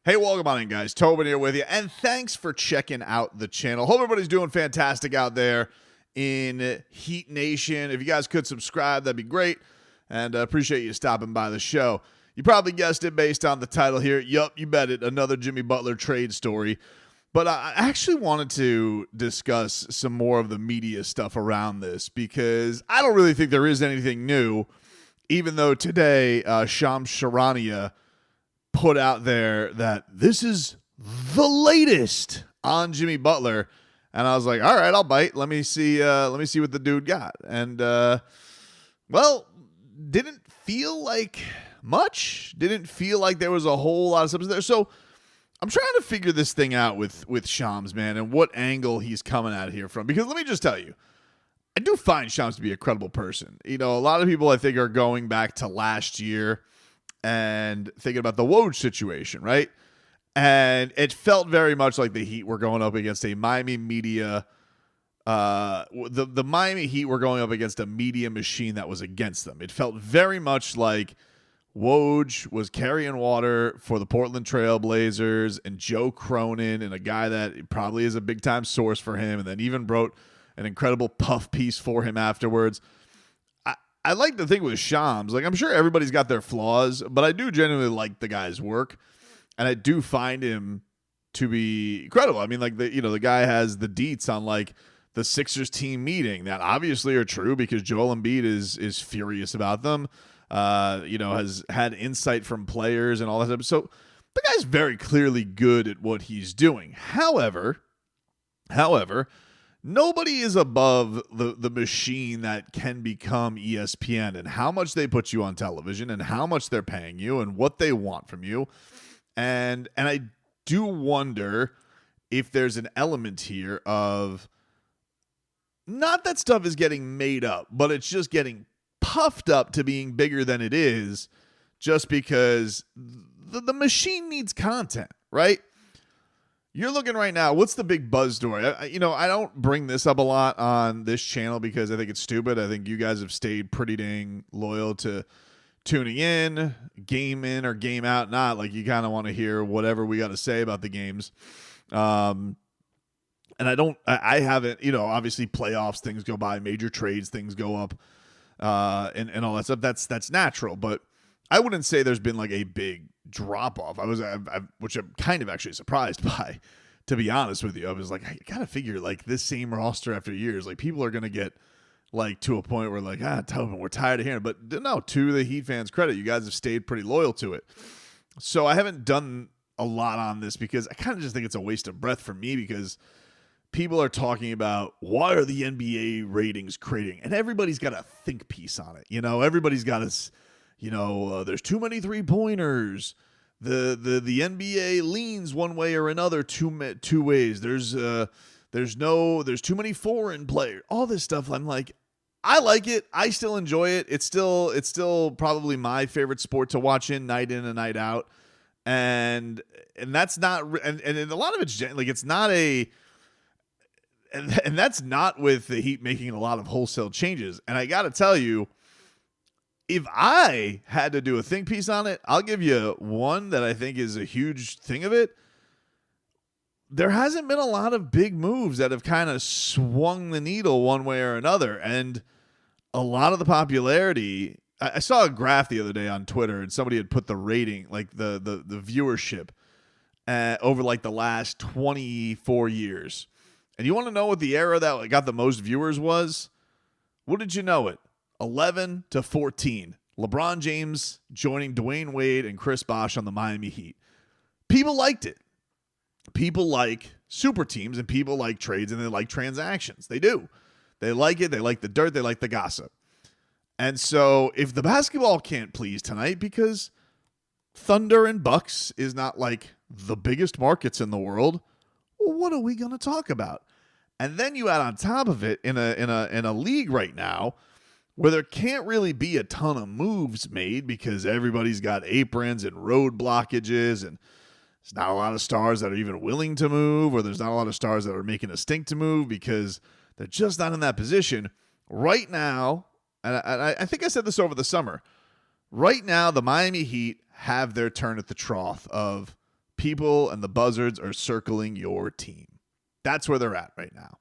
Hey, welcome on in, guys. Tobin here with you, and thanks for checking out the channel. Hope everybody's doing fantastic out there in Heat Nation. If you guys could subscribe, that'd be great, and appreciate you stopping by the show. You probably guessed it based on the title here. Yup, you bet it, another Jimmy Butler trade story. But I actually wanted to discuss some more of the media stuff around this because I don't really think there is anything new, even though today Shams Charania put out there that this is the latest on Jimmy Butler, and I was like, all right, I'll bite. Let me see what the dude got. And well, didn't feel like much. Didn't feel like there was a whole lot of substance there. So I'm trying to figure this thing out with Shams, man, and what angle he's coming at here from. Because let me just tell you, I do find Shams to be a credible person. You know, a lot of people I think are going back to last year and thinking about the Woj situation, right? And it felt very much like the Heat were going up against a Miami media. The Miami Heat were going up against a media machine that was against them. It felt very much like Woj was carrying water for the Portland Trail Blazers and Joe Cronin and a guy that probably is a big-time source for him, and then even wrote an incredible puff piece for him afterwards. I like to think with Shams, like I'm sure everybody's got their flaws, but I do genuinely like the guy's work, and I do find him to be credible. I mean, like the guy has the deets on like the Sixers team meeting that obviously are true because Joel Embiid is furious about them. Has had insight from players and all that stuff. So the guy's very clearly good at what he's doing. However, nobody is above the machine that can become ESPN and how much they put you on television and how much they're paying you and what they want from you. And I do wonder if there's an element here of not that stuff is getting made up, but it's just getting puffed up to being bigger than it is just because the machine needs content, right? You're looking right now, what's the big buzz story? I don't bring this up a lot on this channel because I think it's stupid. I think you guys have stayed pretty dang loyal to tuning in, game in or game out, not like you kind of want to hear whatever we got to say about the games. And I haven't, obviously playoffs, things go by, major trades, things go up, and all that stuff. That's natural, but I wouldn't say there's been like a big drop off. Which I'm kind of actually surprised by, to be honest with you. I was like, I gotta figure like this same roster after years, like people are gonna get like to a point where like, Tobin, we're tired of hearing it. But no, to the Heat fans' credit, you guys have stayed pretty loyal to it. So I haven't done a lot on this because I kind of just think it's a waste of breath for me because people are talking about why are the NBA ratings crating, and everybody's got a think piece on it. Everybody's got a there's too many 3-pointers. The NBA leans one way or another two ways. There's too many foreign players. All this stuff. I'm like, I like it. I still enjoy it. It's still probably my favorite sport to watch in and night out. And that's not and a lot of it's like it's not a and that's not with the Heat making a lot of wholesale changes. And I got to tell you, if I had to do a think piece on it, I'll give you one that I think is a huge thing of it. There hasn't been a lot of big moves that have kind of swung the needle one way or another. And a lot of the popularity, I saw a graph the other day on Twitter and somebody had put the rating, like the viewership over like the last 24 years. And you want to know what the era that got the most viewers was? What did you know it? 11 to 14. LeBron James joining Dwayne Wade and Chris Bosh on the Miami Heat. People liked it. People like super teams and people like trades and they like transactions. They do. They like it. They like the dirt. They like the gossip. And so if the basketball can't please tonight because Thunder and Bucks is not like the biggest markets in the world, well, what are we going to talk about? And then you add on top of it in a league right now where there can't really be a ton of moves made because everybody's got aprons and road blockages and there's not a lot of stars that are even willing to move, or there's not a lot of stars that are making a stink to move because they're just not in that position. Right now, and I think I said this over the summer, right now the Miami Heat have their turn at the trough of people and the buzzards are circling your team. That's where they're at right now.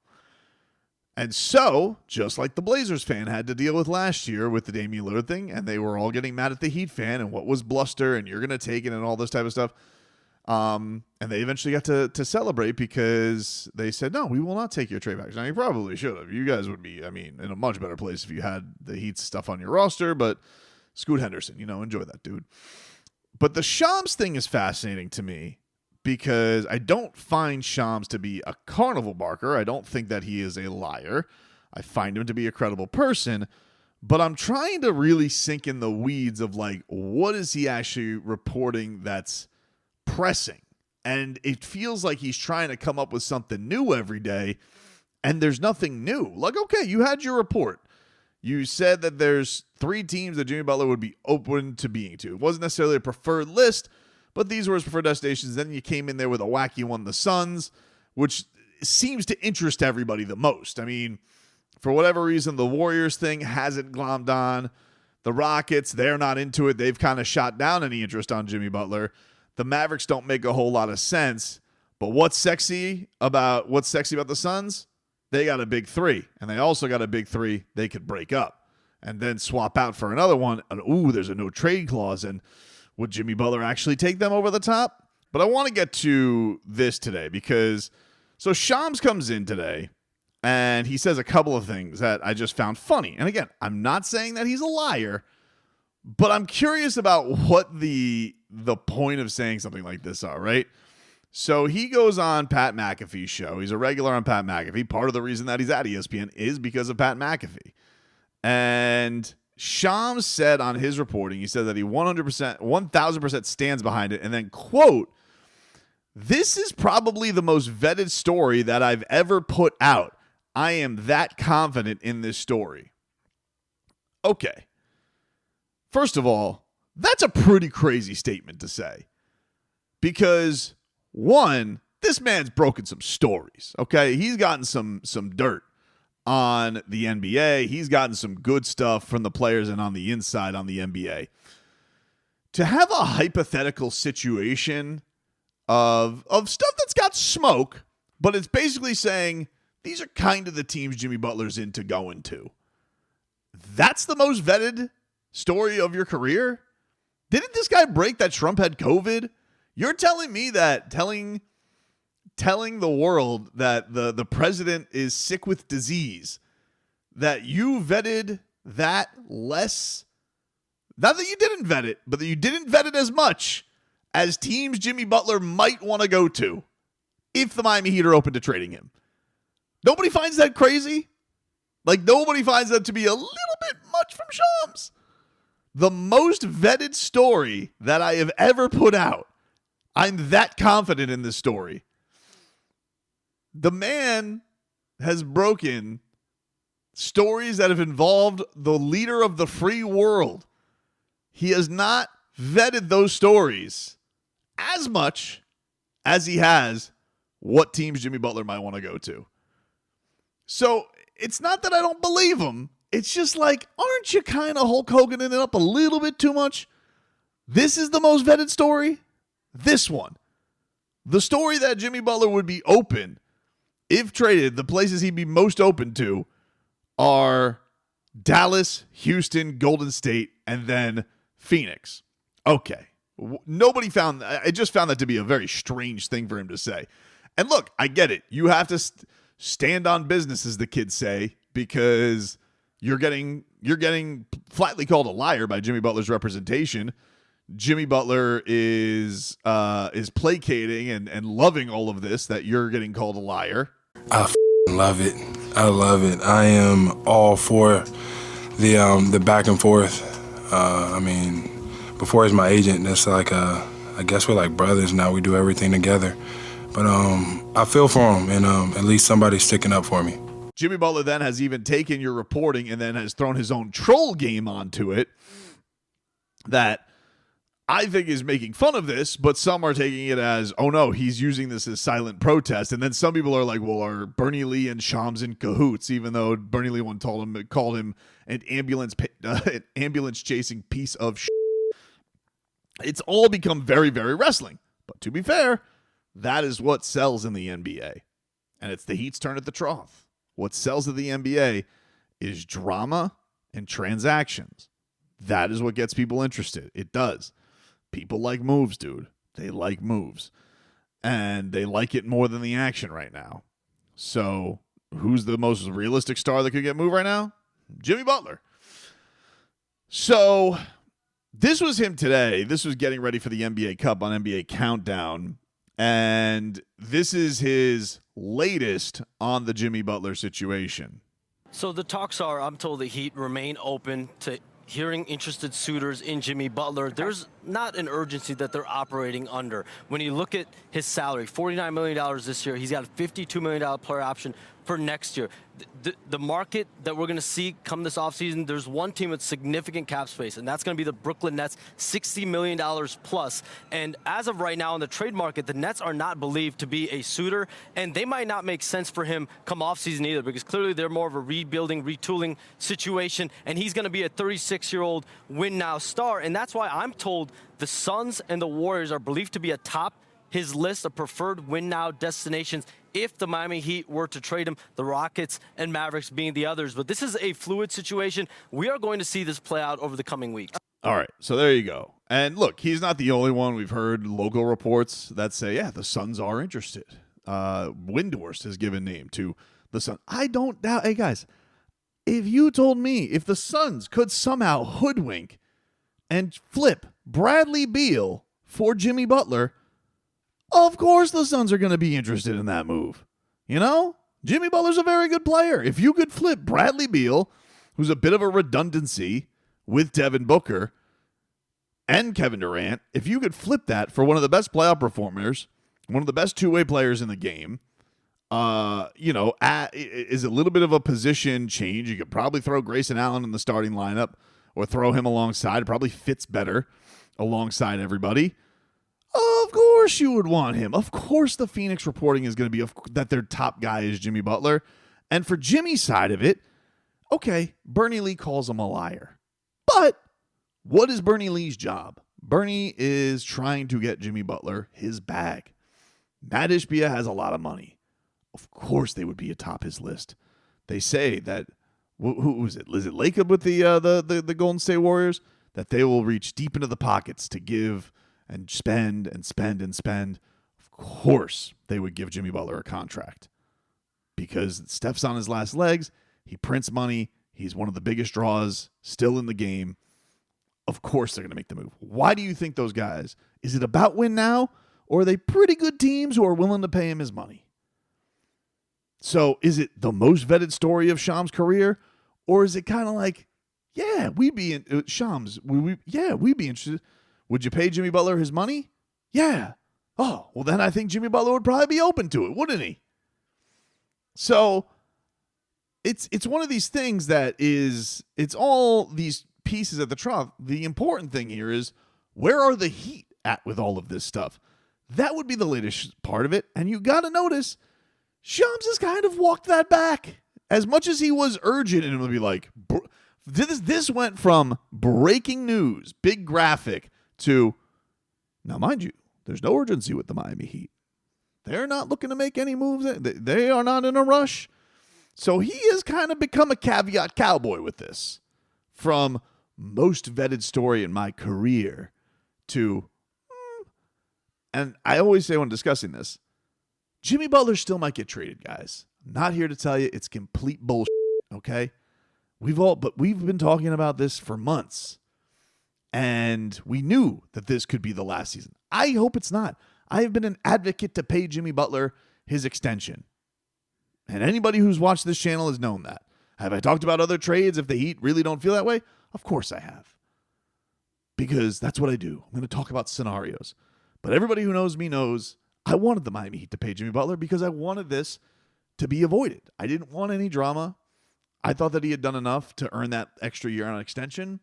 And so, just like the Blazers fan had to deal with last year with the Damian Lillard thing, and they were all getting mad at the Heat fan and what was bluster and you're going to take it and all this type of stuff. And they eventually got to celebrate because they said, no, we will not take your trade back. Now, you probably should have. You guys would be, in a much better place if you had the Heat stuff on your roster, but Scoot Henderson, enjoy that, dude. But the Shams thing is fascinating to me because I don't find Shams to be a carnival barker. I don't think that he is a liar. I find him to be a credible person, but I'm trying to really sink in the weeds of what is he actually reporting that's pressing? And it feels like he's trying to come up with something new every day, and there's nothing new. Okay, you had your report. You said that there's 3 teams that Jimmy Butler would be open to being to. It wasn't necessarily a preferred list, but these were his preferred destinations. Then you came in there with a wacky one, the Suns, which seems to interest everybody the most. For whatever reason, the Warriors thing hasn't glommed on. The Rockets, they're not into it. They've kind of shot down any interest on Jimmy Butler. The Mavericks don't make a whole lot of sense. But what's sexy about the Suns? They got a big 3, and they also got a big 3 they could break up and then swap out for another one. And there's a no trade clause. And would Jimmy Butler actually take them over the top? But I want to get to this today because Shams comes in today and he says a couple of things that I just found funny. And again, I'm not saying that he's a liar, but I'm curious about what the point of saying something like this are, right? So he goes on Pat McAfee's show. He's a regular on Pat McAfee. Part of the reason that he's at ESPN is because of Pat McAfee. And Shams said on his reporting, he said that he 1,000% stands behind it. And then, quote, "This is probably the most vetted story that I've ever put out. I am that confident in this story." Okay. First of all, that's a pretty crazy statement to say. Because, one, this man's broken some stories, okay? He's gotten some dirt on the NBA. He's gotten some good stuff from the players and on the inside on the NBA. To have a hypothetical situation of stuff that's got smoke, but it's basically saying these are kind of the teams Jimmy Butler's into going to. That's the most vetted story of your career? Didn't this guy break that Trump had COVID? You're telling me that telling the world that the president is sick with disease, that you vetted that less? Not that you didn't vet it, but that you didn't vet it as much as teams Jimmy Butler might want to go to if the Miami Heat are open to trading him. Nobody finds that crazy? Nobody finds that to be a little bit much from Shams. The most vetted story that I have ever put out. I'm that confident in this story. The man has broken stories that have involved the leader of the free world. He has not vetted those stories as much as he has what teams Jimmy Butler might want to go to. So it's not that I don't believe him. It's just aren't you kind of Hulk Hoganing it up a little bit too much? This is the most vetted story. This one. The story that Jimmy Butler would be open, if traded, the places he'd be most open to are Dallas, Houston, Golden State, and then Phoenix. Okay. Nobody found, I just found that to be a very strange thing for him to say. And look, I get it. You have to stand on business, as the kids say, because you're getting flatly called a liar by Jimmy Butler's representation. Jimmy Butler is placating and loving all of this, that you're getting called a liar. I love it. I love it. I am all for the back and forth. Before he's my agent, that's I guess we're like brothers now. We do everything together. But I feel for him, and at least somebody's sticking up for me. Jimmy Butler then has even taken your reporting and then has thrown his own troll game onto it that I think is making fun of this, but some are taking it as, oh no, he's using this as silent protest. And then some people are like, well, are Bernie Lee and Shams in cahoots, even though Bernie Lee one called him an ambulance chasing piece of shit. It's all become very, very wrestling. But to be fair, that is what sells in the NBA. And it's the Heat's turn at the trough. What sells in the NBA is drama and transactions. That is what gets people interested. It does. People like moves, dude. They like moves. And they like it more than the action right now. So who's the most realistic star that could get moved right now? Jimmy Butler. So this was him today. This was getting ready for the NBA Cup on NBA Countdown. And this is his latest on the Jimmy Butler situation. So the talks are, I'm told the Heat remain open to hearing interested suitors in Jimmy Butler. There's not an urgency that they're operating under. When you look at his salary, $49 million this year, he's got a $52 million player option for next year. The market that we're going to see come this offseason, there's one team with significant cap space, and that's going to be the Brooklyn Nets, $60 million plus. And as of right now in the trade market, the Nets are not believed to be a suitor, and they might not make sense for him come offseason either, because clearly they're more of a rebuilding, retooling situation, and he's going to be a 36-year-old win-now star. And that's why I'm told the Suns and the Warriors are believed to be atop his list of preferred win-now destinations if the Miami Heat were to trade him, the Rockets and Mavericks being the others. But this is a fluid situation. We are going to see this play out over the coming weeks. All right, so there you go. And look, he's not the only one. We've heard local reports that say, yeah, the Suns are interested. Windhorst has given name to the Suns. I don't doubt. Hey, guys, if you told me if the Suns could somehow hoodwink and flip Bradley Beal for Jimmy Butler, of course the Suns are going to be interested in that move. You know, Jimmy Butler's a very good player. If you could flip Bradley Beal, who's a bit of a redundancy with Devin Booker and Kevin Durant, if you could flip that for one of the best playoff performers, one of the best two-way players in the game, is a little bit of a position change. You could probably throw Grayson Allen in the starting lineup or throw him alongside. It probably fits better alongside everybody. Of course you would want him. Of course the Phoenix reporting is going to be that their top guy is Jimmy Butler. And for Jimmy's side of it, okay, Bernie Lee calls him a liar. But what is Bernie Lee's job? Bernie is trying to get Jimmy Butler his bag. Matt Ishbia has a lot of money. Of course they would be atop his list. They say that, who was it? Is it Lacob with the Golden State Warriors? That they will reach deep into the pockets to give and spend and spend and spend. Of course, they would give Jimmy Butler a contract because Steph's on his last legs. He prints money. He's one of the biggest draws still in the game. Of course, they're going to make the move. Why do you think those guys? Is it about win now, or are they pretty good teams who are willing to pay him his money? So is it the most vetted story of Sham's career, or is it kind of like, yeah, we'd be in Shams. We'd be interested. Would you pay Jimmy Butler his money? Yeah. Oh, well, then I think Jimmy Butler would probably be open to it, wouldn't he? So it's one of these things that is, it's all these pieces at the trough. The important thing here is, where are the Heat at with all of this stuff? That would be the latest part of it. And you got to notice, Shams has kind of walked that back. As much as he was urgent, and it would be like, this went from breaking news, big graphic, to, now mind you, there's no urgency with the Miami Heat. They're not looking to make any moves. They are not in a rush. So he has kind of become a caveat cowboy with this. From most vetted story in my career to, and I always say when discussing this, Jimmy Butler still might get traded, guys. I'm not here to tell you it's complete bullshit, okay? We've been talking about this for months. And we knew that this could be the last season. I hope it's not. I have been an advocate to pay Jimmy Butler his extension. And anybody who's watched this channel has known that. Have I talked about other trades if the Heat really don't feel that way? Of course I have. Because that's what I do. I'm going to talk about scenarios. But everybody who knows me knows I wanted the Miami Heat to pay Jimmy Butler because I wanted this to be avoided. I didn't want any drama. I thought that he had done enough to earn that extra year on an extension.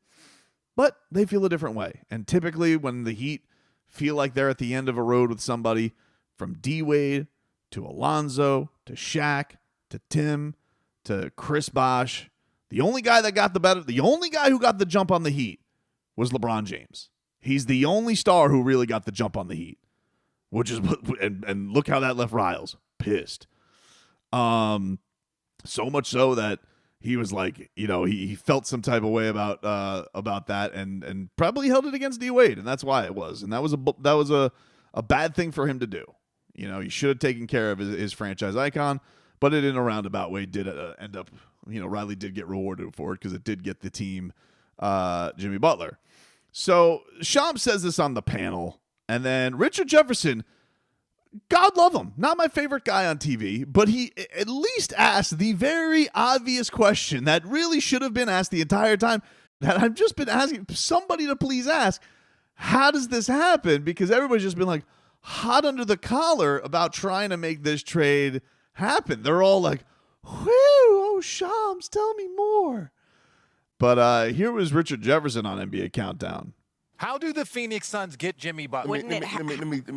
But they feel a different way. And typically when the Heat feel like they're at the end of a road with somebody, from D-Wade to Alonzo to Shaq to Tim to Chris Bosh, the only guy who got the jump on the Heat was LeBron James. He's the only star who really got the jump on the Heat. which is what, and look how that left Riles pissed. So much so that he was like, he felt some type of way about that, and probably held it against D Wade, and that's why it was, and that was a bad thing for him to do. He should have taken care of his franchise icon, but in a roundabout way did end up, Riley did get rewarded for it because it did get the team Jimmy Butler. So Shams says this on the panel, and then Richard Jefferson, God love him, not my favorite guy on TV, but he at least asked the very obvious question that really should have been asked the entire time, that I've just been asking somebody to please ask. How does this happen? Because everybody's just been like hot under the collar about trying to make this trade happen. They're all like, whew, oh, Shams, tell me more. But here was Richard Jefferson on NBA Countdown. How do the Phoenix Suns get Jimmy Butler? Let me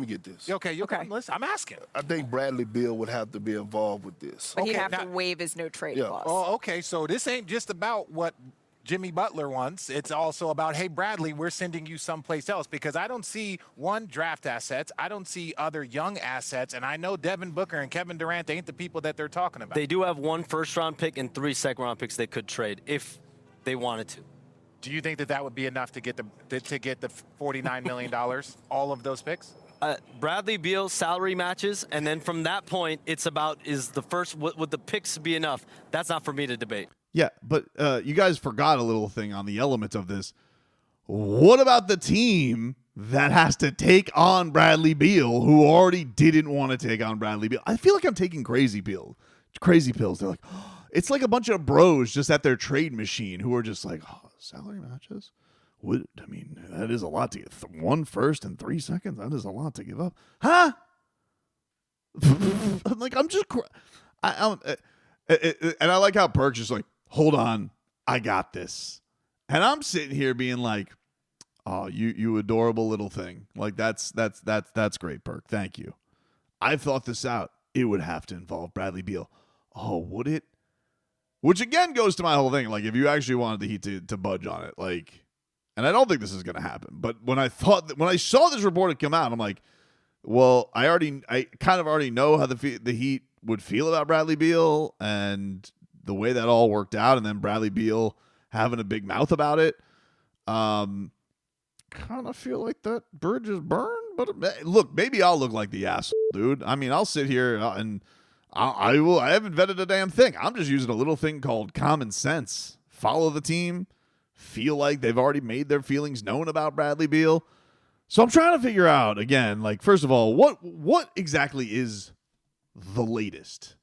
get this. Okay. Listen, I'm asking. I think Bradley Beal would have to be involved with this. But he'd have to waive his no trade clause. Oh, okay. So this ain't just about what Jimmy Butler wants. It's also about, hey, Bradley, we're sending you someplace else, because I don't see draft assets. I don't see other young assets. And I know Devin Booker and Kevin Durant ain't the people that they're talking about. They do have 1 first-round pick and 3 second-round picks they could trade if they wanted to. Do you think that would be enough to get the $49 million, all of those picks? Bradley Beal salary matches, and then from that point, it's about would the picks be enough? That's not for me to debate. Yeah, but you guys forgot a little thing on the element of this. What about the team that has to take on Bradley Beal, who already didn't want to take on Bradley Beal? I feel like I'm taking crazy pills. They're like, it's like a bunch of bros just at their trade machine who are just like, salary matches? That is a lot to get. 1 first and 3 seconds? That is a lot to give up. Huh? I'm like, I'm just... and I like how Perk's just like, hold on, I got this. And I'm sitting here being like, oh, you adorable little thing. Like, that's great, Perk. Thank you. I've thought this out. It would have to involve Bradley Beal. Oh, would it? Which again goes to my whole thing. Like, if you actually wanted the Heat to budge on it, like, and I don't think this is going to happen. But when I saw this report had come out, I'm like, well, I kind of already know how the Heat would feel about Bradley Beal and the way that all worked out, and then Bradley Beal having a big mouth about it. Kind of feel like that bridge is burned. But look, maybe I'll look like the asshole, dude. I'll sit here and I haven't vetted a damn thing. I'm just using a little thing called common sense. Follow the team. Feel like they've already made their feelings known about Bradley Beal. So I'm trying to figure out, again, like, first of all, what exactly is the latest?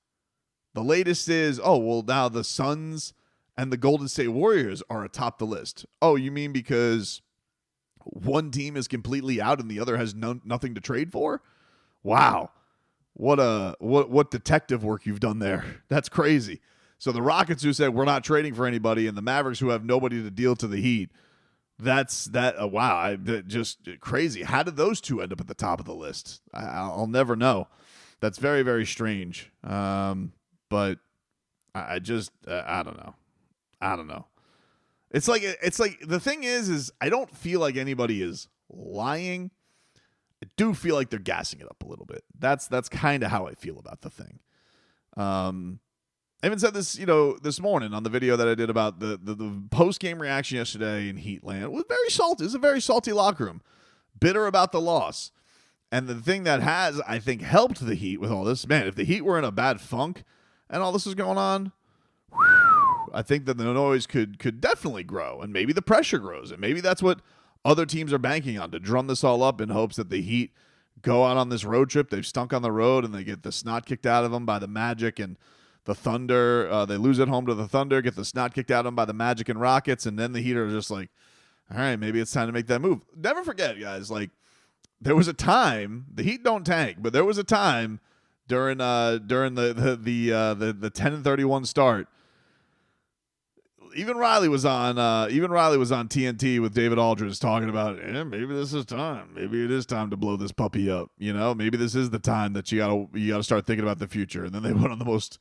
The latest is, now the Suns and the Golden State Warriors are atop the list. Oh, you mean because one team is completely out and the other has nothing to trade for? Wow. What detective work you've done there. That's crazy. So the Rockets, who said we're not trading for anybody, and the Mavericks, who have nobody to deal to the Heat, wow, just crazy. How did those two end up at the top of the list? I'll never know. That's very, very strange. But I don't know. I don't know. It's like the thing is I don't feel like anybody is lying. I do feel like they're gassing it up a little bit. That's kind of how I feel about the thing. I even said this, this morning on the video that I did about the post-game reaction yesterday in Heatland. It was very salty. It's a very salty locker room. Bitter about the loss. And the thing that has, I think, helped the Heat with all this, man, if the Heat were in a bad funk and all this is going on, I think that the noise could definitely grow, and maybe the pressure grows, and maybe that's what other teams are banking on, to drum this all up in hopes that the Heat go out on this road trip. They've stunk on the road, and they get the snot kicked out of them by the Magic and the Thunder. They lose at home to the Thunder, get the snot kicked out of them by the Magic and Rockets, and then the Heat are just like, all right, maybe it's time to make that move. Never forget, guys, like, there was a time, the Heat don't tank, but there was a time during the 10-31 start. Even Riley was on TNT with David Aldridge talking about, maybe this is time. Maybe it is time to blow this puppy up. Maybe this is the time that you gotta start thinking about the future. And then they went on the most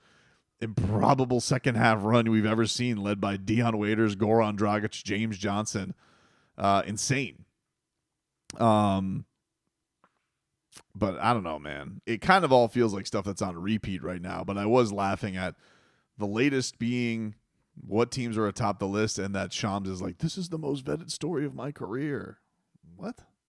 improbable second half run we've ever seen, led by Dion Waiters, Goran Dragic, James Johnson. Insane. But I don't know, man. It kind of all feels like stuff that's on repeat right now. But I was laughing at the latest being what teams are atop the list, and that Shams is like, this is the most vetted story of my career. What?